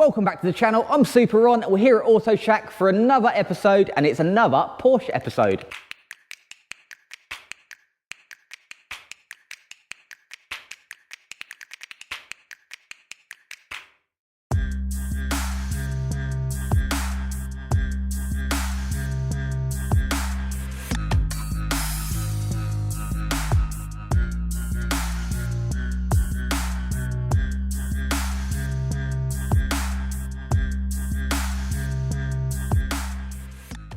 Welcome back to the channel. I'm Super Ron. We're here at Auto Shack for another episode, and it's another Porsche episode.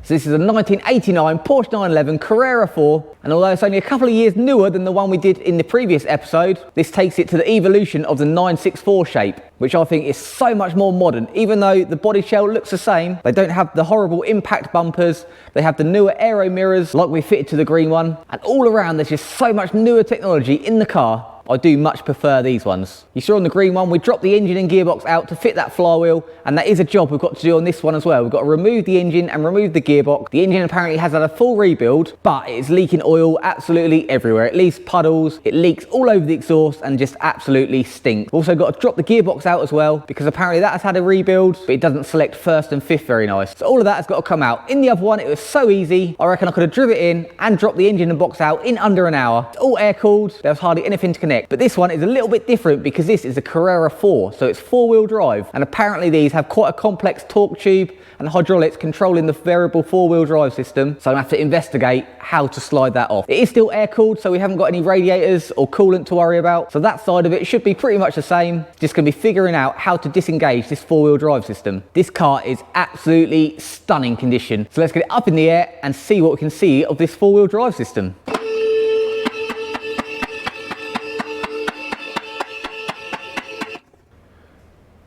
So this is a 1989 Porsche 911 Carrera 4, and although it's only a couple of years newer than the one we did in the previous episode, this takes it to the evolution of the 964 shape, which I think is so much more modern. Even though the body shell looks the same, they don't have the horrible impact bumpers, they have the newer aero mirrors like we fitted to the green one, and all around there's just so much newer technology in the car. I do much prefer these ones. You saw on the green one, we dropped the engine and gearbox out to fit that flywheel, and that is a job we've got to do on this one as well. We've got to remove the engine and remove the gearbox. The engine apparently has had a full rebuild, but it is leaking oil absolutely everywhere. It leaves puddles, it leaks all over the exhaust and just absolutely stinks. We've also got to drop the gearbox out as well, because apparently that has had a rebuild, but it doesn't select first and fifth very nice. So all of that has got to come out. In the other one, it was so easy. I reckon I could have driven it in and dropped the engine and box out in under an hour. It's all air cooled, there was hardly anything to connect. But this one is a little bit different because this is a Carrera 4, so it's four-wheel drive, and apparently these have quite a complex torque tube and hydraulics controlling the variable four-wheel drive system, so I'm going to have to investigate how to slide that off. It is still air-cooled, so we haven't got any radiators or coolant to worry about, so that side of it should be pretty much the same. Just going to be figuring out how to disengage this four-wheel drive system. This car is absolutely stunning condition, so let's get it up in the air and see what we can see of this four-wheel drive system.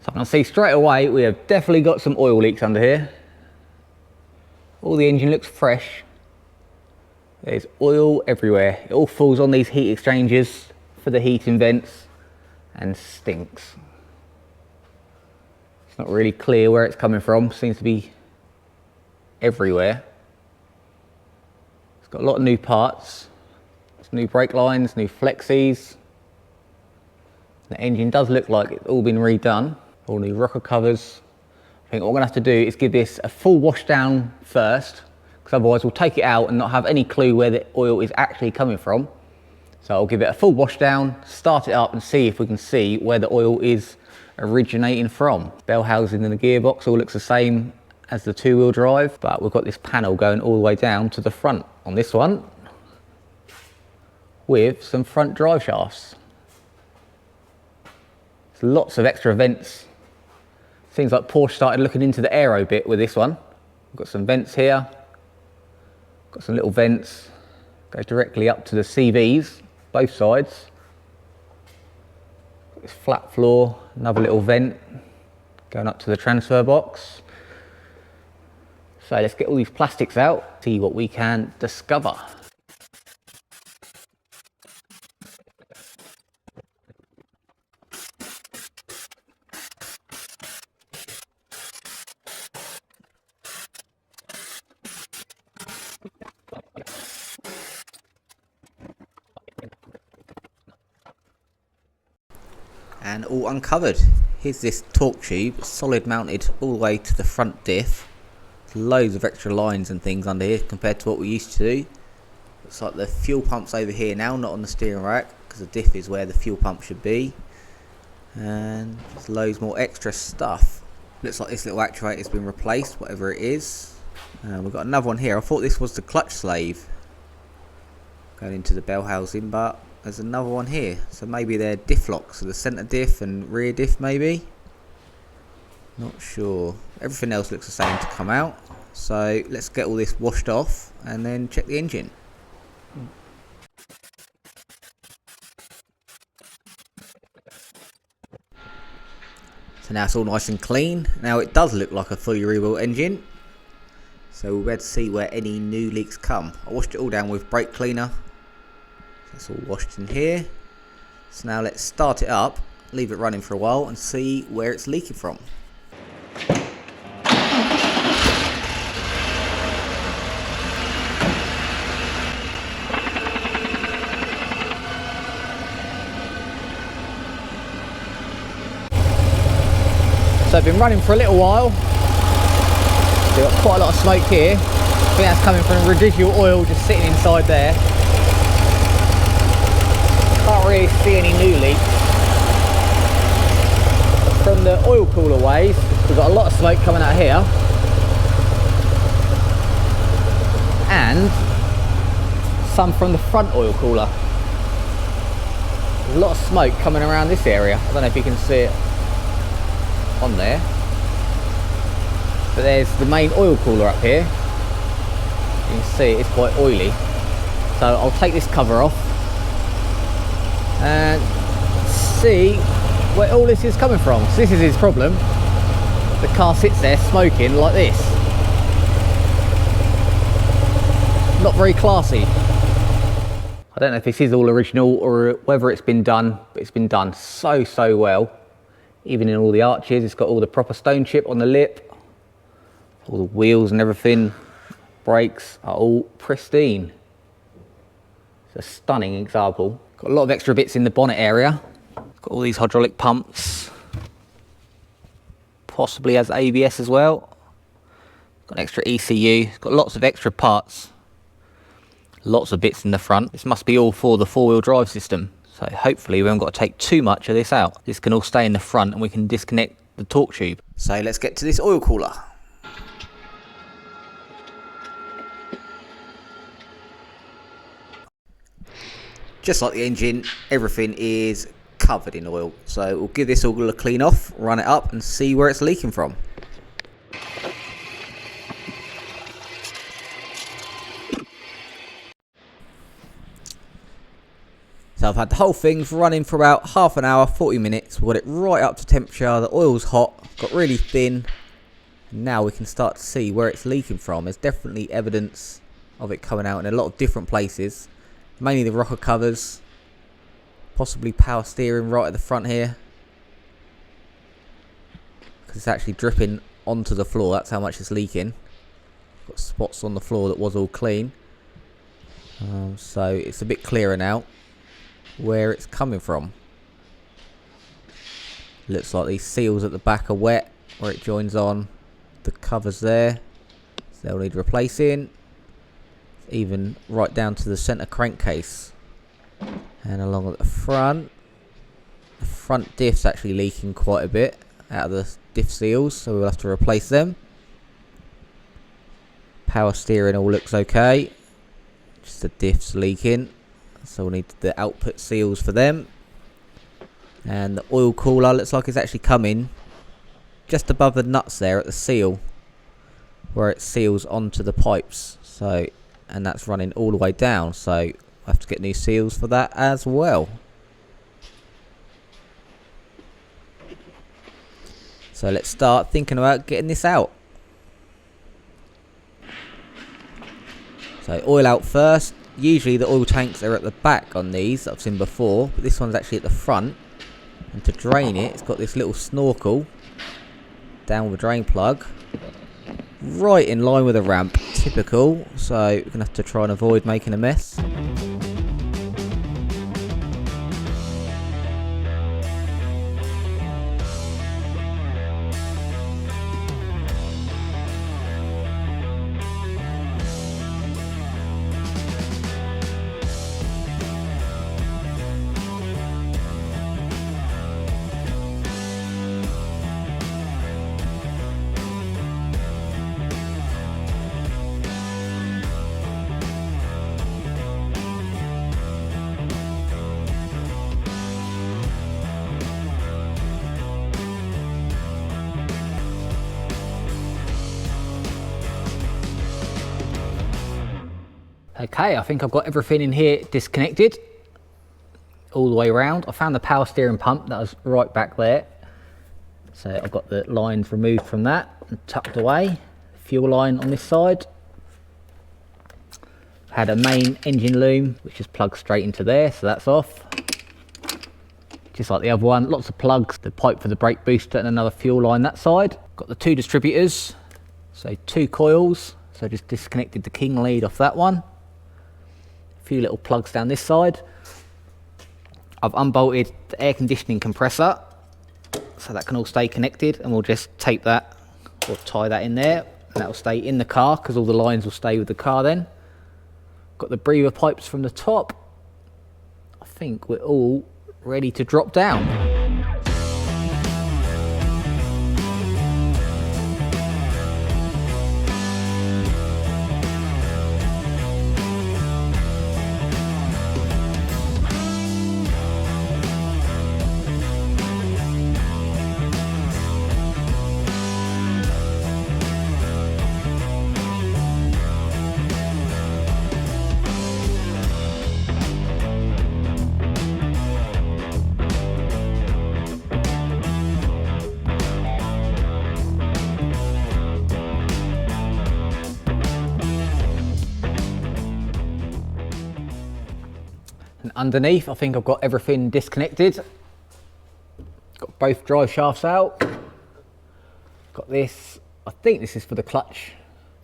I can see straight away we have definitely got some oil leaks under here. All the engine looks fresh. There's oil everywhere. It all falls on these heat exchangers for the heating vents and stinks. It's not really clear where it's coming from. Seems to be everywhere. It's got a lot of new parts. It's new brake lines, new flexies. The engine does look like it's all been redone. All new rocker covers. I think what we're going to have to do is give this a full wash down first, because otherwise we'll take it out and not have any clue where the oil is actually coming from. So I'll give it a full wash down, start it up and see if we can see where the oil is originating from. Bell housing and the gearbox all looks the same as the two-wheel drive, but we've got this panel going all the way down to the front on this one with some front drive shafts. There's lots of extra vents. Seems like Porsche started looking into the aero bit with this one. We've got some vents here, got some little vents, goes directly up to the CVs, both sides. Got this flat floor, another little vent going up to the transfer box. So let's get all these plastics out, see what we can discover. And all uncovered. Here's this torque tube, solid mounted all the way to the front diff. Loads of extra lines and things under here compared to what we used to do. Looks like the fuel pump's over here now, not on the steering rack, because the diff is where the fuel pump should be. And there's loads more extra stuff. Looks like this little actuator has been replaced, whatever it is. We've got another one here. I thought this was the clutch slave going into the bell housing, but there's another one here, so maybe they're diff locks, so the centre diff and rear diff maybe. Not sure. Everything else looks the same to come out, so let's get all this washed off and then check the engine. So now it's all nice and clean. Now it does look like a fully rebuilt engine, so we'll be able to see where any new leaks come. I washed it all down with brake cleaner. It's all washed in here. So now let's start it up, leave it running for a while and see where it's leaking from. So I've been running for a little while. So we've got quite a lot of smoke here. I think that's coming from residual oil just sitting inside there. Can't really see any new leaks. From the oil cooler ways, we've got a lot of smoke coming out here. And some from the front oil cooler. There's a lot of smoke coming around this area. I don't know if you can see it on there. But there's the main oil cooler up here. You can see it's quite oily. So I'll take this cover off and see where all this is coming from. So this is his problem. The car sits there smoking like this. Not very classy. I don't know if this is all original or whether it's been done, but it's been done so well. Even in all the arches, it's got all the proper stone chip on the lip. All the wheels and everything, brakes are all pristine. It's a stunning example. Got a lot of extra bits in the bonnet area. Got all these hydraulic pumps. Possibly has ABS as well. Got an extra ECU. Got lots of extra parts. Lots of bits in the front. This must be all for the four-wheel drive system. So hopefully we haven't got to take too much of this out. This can all stay in the front and we can disconnect the torque tube. So let's get to this oil cooler. Just like the engine, everything is covered in oil. So we'll give this all a clean off, run it up and see where it's leaking from. So I've had the whole thing running for about half an hour, 40 minutes. We've got it right up to temperature. The oil's hot, got really thin. Now we can start to see where it's leaking from. There's definitely evidence of it coming out in a lot of different places. Mainly the rocker covers. Possibly power steering right at the front here. Because it's actually dripping onto the floor. That's how much it's leaking. Got spots on the floor that was all clean. So it's a bit clearer now where it's coming from. Looks like these seals at the back are wet where it joins on. The covers there, so they'll need replacing. Even right down to the center crankcase. And along at the front diff's actually leaking quite a bit out of the diff seals, so we'll have to replace them. Power steering all looks okay, just the diff's leaking. So we'll need the output seals for them. And the oil cooler looks like it's actually coming just above the nuts there at the seal where it seals onto the pipes. So, and that's running all the way down. So we'll have to get new seals for that as well. So let's start thinking about getting this out. So oil out first. Usually the oil tanks are at the back on these that I've seen before, but this one's actually at the front. And to drain it, it's got this little snorkel down with a drain plug, right in line with a ramp. Typical, so we're going to have to try and avoid making a mess. Okay, I think I've got everything in here disconnected all the way around. I found the power steering pump that was right back there. So I've got the lines removed from that and tucked away. Fuel line on this side. Had a main engine loom, which is plugged straight into there, so that's off. Just like the other one, lots of plugs, the pipe for the brake booster and another fuel line that side. Got the two distributors, so two coils. So I just disconnected the king lead off that one. Few little plugs down this side. I've unbolted the air conditioning compressor so that can all stay connected, and we'll just tape that or tie that in there, and that will stay in the car because all the lines will stay with the car then. Got the breather pipes from the top. I think we're all ready to drop down. And underneath, I think I've got everything disconnected. Got both drive shafts out. Got this, I think this is for the clutch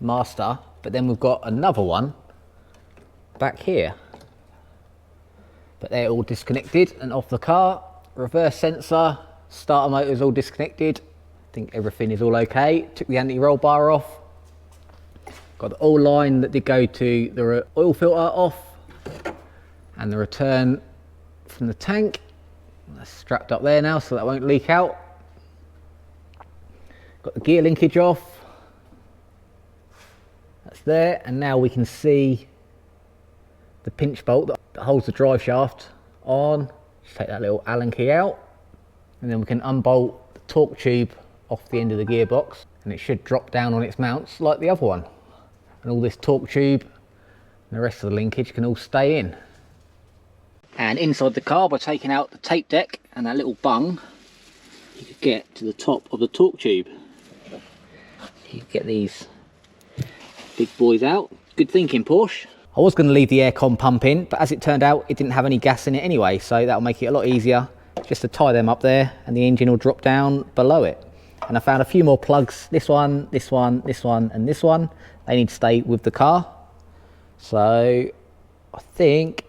master, but then we've got another one back here. But they're all disconnected and off the car. Reverse sensor, starter motor is all disconnected. I think everything is all okay. Took the anti-roll bar off. Got the oil line that did go to the oil filter off. And the return from the tank, that's strapped up there now so that won't leak out. Got the gear linkage off, that's there, and now we can see the pinch bolt that holds the drive shaft on. Just take that little Allen key out, and then we can unbolt the torque tube off the end of the gearbox, and it should drop down on its mounts like the other one. And all this torque tube and the rest of the linkage can all stay in. And inside the car, by taking out the tape deck and that little bung, you could get to the top of the torque tube. You could get these big boys out. Good thinking, Porsche. I was going to leave the aircon pump in, but as it turned out, it didn't have any gas in it anyway, so that'll make it a lot easier just to tie them up there, and the engine will drop down below it. And I found a few more plugs. This one, this one, this one, and this one. They need to stay with the car. So I think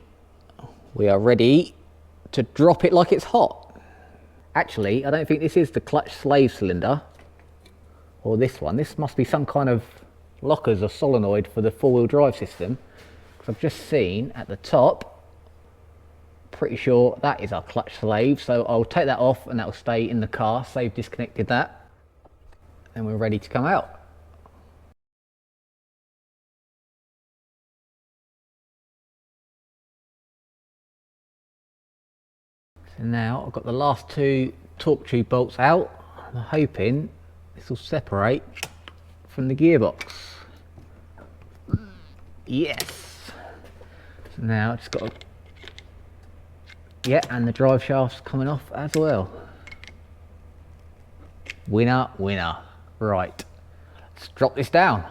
we are ready to drop it like it's hot. Actually, I don't think this is the clutch slave cylinder or this one. This must be some kind of lockers or solenoid for the four-wheel drive system, because I've just seen at the top, pretty sure that is our clutch slave. So I'll take that off and that will stay in the car. So I've disconnected that and we're ready to come out. So now I've got the last two torque tube bolts out. I'm hoping this will separate from the gearbox. Yes. So now I've just got to, yeah, and the drive shaft's coming off as well. Winner, winner. Right, let's drop this down.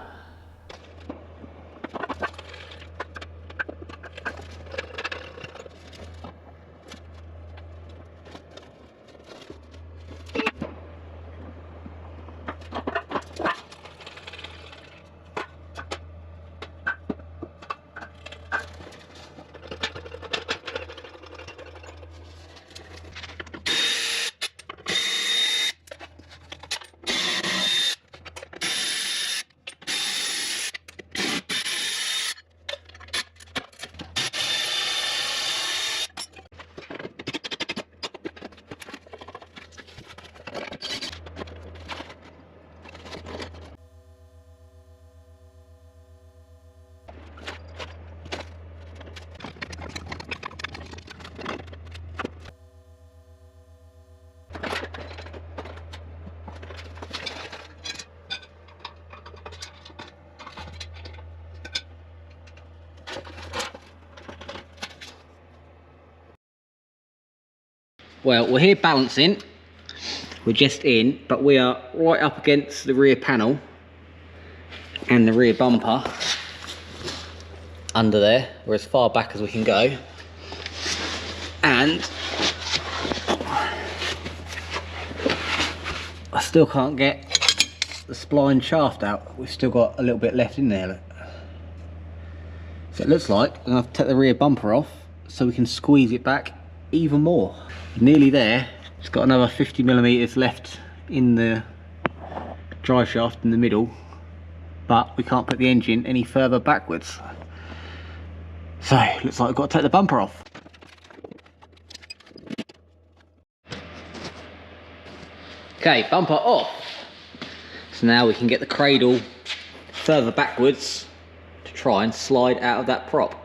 Well, we're here balancing, we're just in, but we are right up against the rear panel and the rear bumper under there. We're as far back as we can go. And I still can't get the spline shaft out. We've still got a little bit left in there. Look. So it looks like I'm going to have to take the rear bumper off so we can squeeze it back even more. Nearly there, It's got another 50mm left in the drive shaft in the middle, but we can't put the engine any further backwards. So looks like we've got to take the bumper off. Okay, bumper off. So now we can get the cradle further backwards to try and slide out of that prop.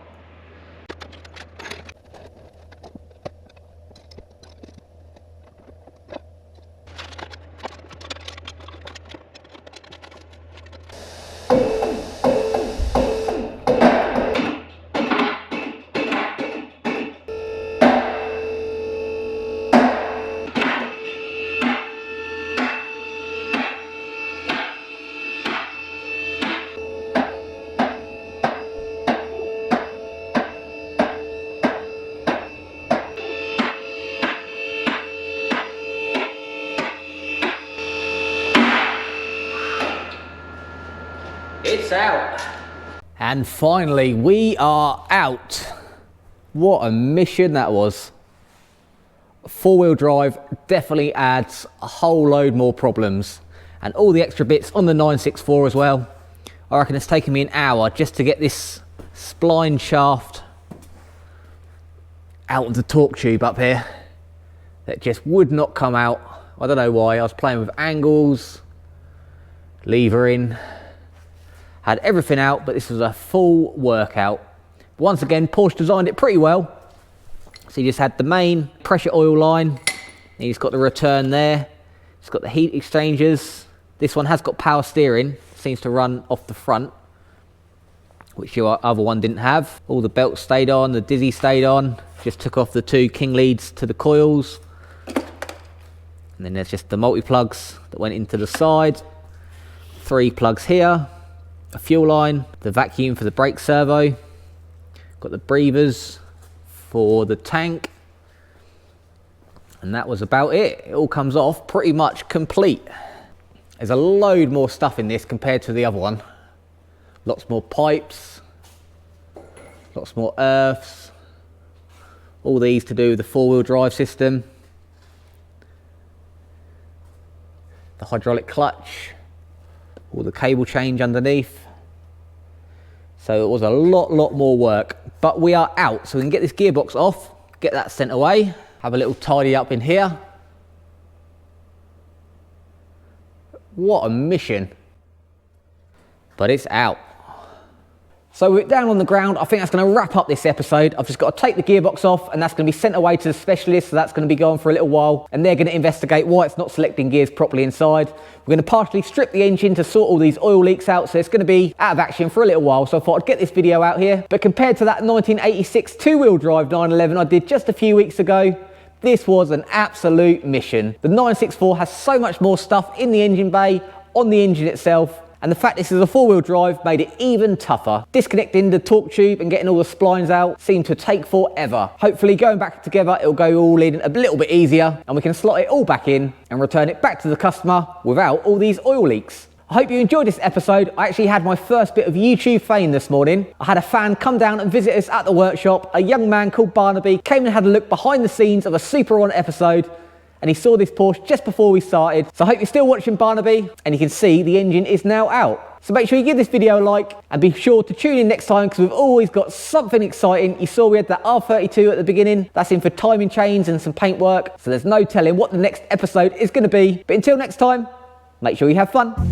It's out. And finally, we are out. What a mission that was. Four-wheel drive definitely adds a whole load more problems. And all the extra bits on the 964 as well. I reckon it's taken me an hour just to get this spline shaft out of the torque tube up here. That just would not come out. I don't know why. I was playing with angles, levering. Had everything out, but this was a full workout. Once again, Porsche designed it pretty well. So you just had the main pressure oil line, and you've got the return there. It's got the heat exchangers. This one has got power steering, seems to run off the front, which your other one didn't have. All the belts stayed on, the dizzy stayed on. Just took off the two king leads to the coils. And then there's just the multi-plugs that went into the side. 3 plugs here. A fuel line, the vacuum for the brake servo, got the breathers for the tank, and that was about it. It all comes off pretty much complete. There's a load more stuff in this compared to the other one. Lots more pipes, lots more earths, all these to do with the four-wheel drive system, the hydraulic clutch, all the cable change underneath. So it was a lot more work, but we are out. So we can get this gearbox off, get that sent away, have a little tidy up in here. What a mission, but it's out. So we're down on the ground. I think that's going to wrap up this episode. I've just got to take the gearbox off, and that's going to be sent away to the specialist, so that's going to be going for a little while, and they're going to investigate why it's not selecting gears properly inside. We're going to partially strip the engine to sort all these oil leaks out, so it's going to be out of action for a little while, so I thought I'd get this video out here. But compared to that 1986 two-wheel drive 911 I did just a few weeks ago, this was an absolute mission. The 964 has so much more stuff in the engine bay, on the engine itself, and the fact this is a four-wheel drive made it even tougher. Disconnecting the torque tube and getting all the splines out seemed to take forever. Hopefully going back together, it'll go all in a little bit easier, and we can slot it all back in and return it back to the customer without all these oil leaks. I hope you enjoyed this episode. I actually had my first bit of YouTube fame this morning. I had a fan come down and visit us at the workshop. A young man called Barnaby came and had a look behind the scenes of a Super On episode, and he saw this Porsche just before we started. So I hope you're still watching Barnaby, and you can see the engine is now out. So make sure you give this video a like, and be sure to tune in next time, because we've always got something exciting. You saw we had that R32 at the beginning. That's in for timing chains and some paint work. So there's no telling what the next episode is going to be. But until next time, make sure you have fun.